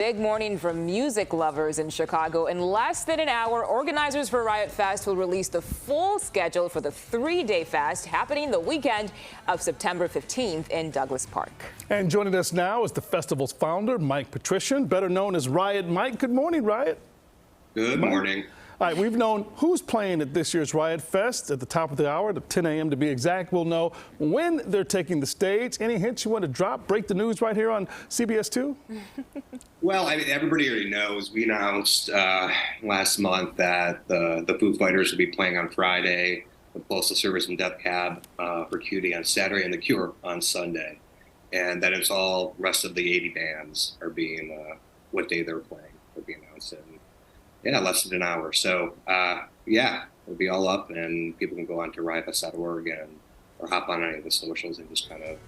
Big morning for music lovers in Chicago. In less than an hour, organizers for Riot Fest will release the full schedule for the 3-day fest happening the weekend of September 15th in Douglas Park. And joining us now is the festival's founder, Mike Patrician, better known as Riot. Mike, good morning, Riot. Good morning. All right, we've known who's playing at this year's Riot Fest at the top of the hour, at 10 a.m. to be exact. We'll know when they're taking the stage. Any hints you want to drop? Break the news right here on CBS 2? Well, everybody already knows. We announced last month that the Foo Fighters will be playing on Friday, the Postal Service and Death Cab for Cutie on Saturday, and The Cure on Sunday. And that it's all rest of the 80 bands are being, what day they're playing will be announced in, less than an hour. So, it'll be all up, and people can go on to riotfest.org or hop on any of the socials and just kind of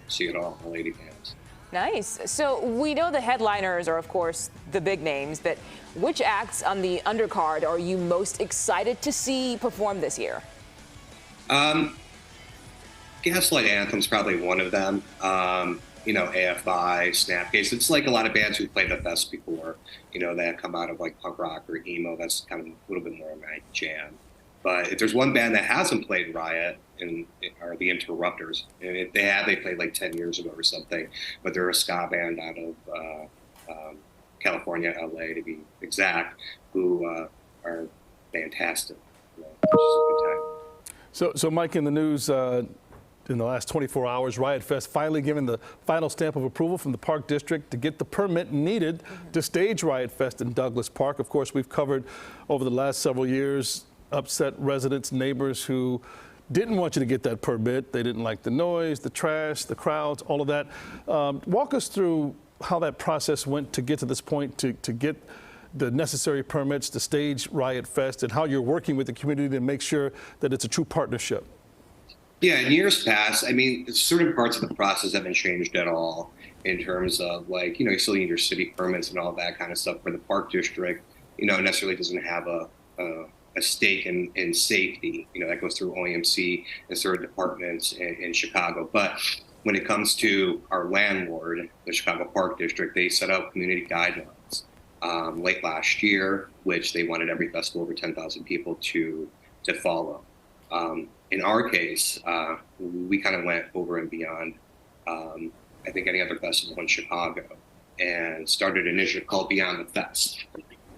see it all 80 bands. Nice. So we know the headliners are, of course, the big names, but which acts on the undercard are you most excited to see perform this year? Gaslight Anthem's probably one of them. AFI, Snapcase. It's like a lot of bands who played the fest before, that come out of like punk rock or emo. That's kind of a little bit more of my jam. But if there's one band that hasn't played Riot, are the Interrupters. And if they have, they played like 10 years ago or something. But they're a ska band out of California, LA to be exact, who are fantastic. It's just a good time. So Mike, in the news in the last 24 hours, Riot Fest finally given the final stamp of approval from the Park District to get the permit needed to stage Riot Fest in Douglas Park. Of course, we've covered over the last several years upset residents, neighbors who didn't want you to get that permit. They didn't like the noise, the trash, the crowds, all of that. Walk us through how that process went to get to this point, to get the necessary permits to stage Riot Fest, and how you're working with the community to make sure that it's a true partnership. Yeah, in years past, certain parts of the process haven't changed at all in terms of you still need your city permits and all that kind of stuff. For the Park District, necessarily doesn't have a stake in safety. That goes through OMC and certain departments in Chicago. But when it comes to our landlord, the Chicago Park District, they set out community guidelines late last year, which they wanted every festival over 10,000 people to follow. In our case, we kind of went over and beyond, I think, any other festival in Chicago, and started an initiative called Beyond the Fest,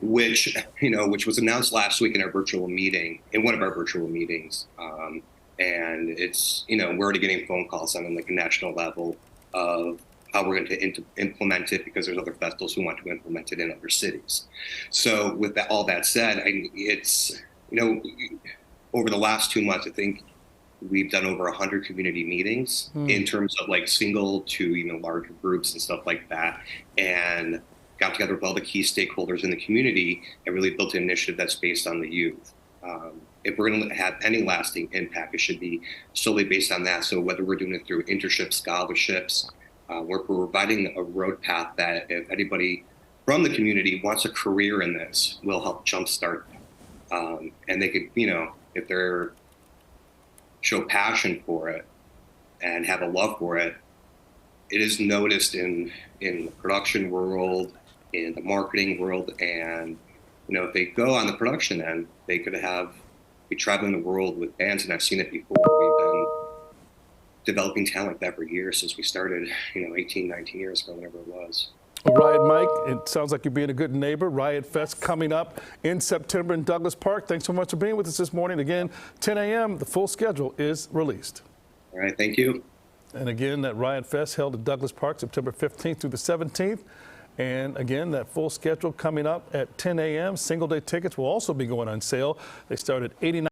which was announced last week in our virtual meeting, in one of our virtual meetings. And it's, we're already getting phone calls on like a national level of how we're going to implement it, because there's other festivals who want to implement it in other cities. So with that, all that said, it's, over the last 2 months, I think we've done over 100 community meetings in terms of like single to even larger groups and stuff like that, and got together with all the key stakeholders in the community and really built an initiative that's based on the youth. If we're going to have any lasting impact, it should be solely based on that. So whether we're doing it through internships, scholarships, we're providing a road path that if anybody from the community wants a career in this, will help jumpstart them. And they could, if they're show passion for it and have a love for it, it is noticed in the production world, in the marketing world, and if they go on the production end, they could be traveling the world with bands, and I've seen it before. We've been developing talent like that for years, since we started, 18, 19 years ago, whatever it was. All right, Mike, it sounds like you're being a good neighbor. Riot Fest coming up in September in Douglas Park. Thanks so much for being with us this morning. Again, 10 a.m., the full schedule is released. All right, thank you. And again, that Riot Fest held at Douglas Park, September 15th through the 17th. And again, that full schedule coming up at 10 a.m. Single-day tickets will also be going on sale. They start at $89.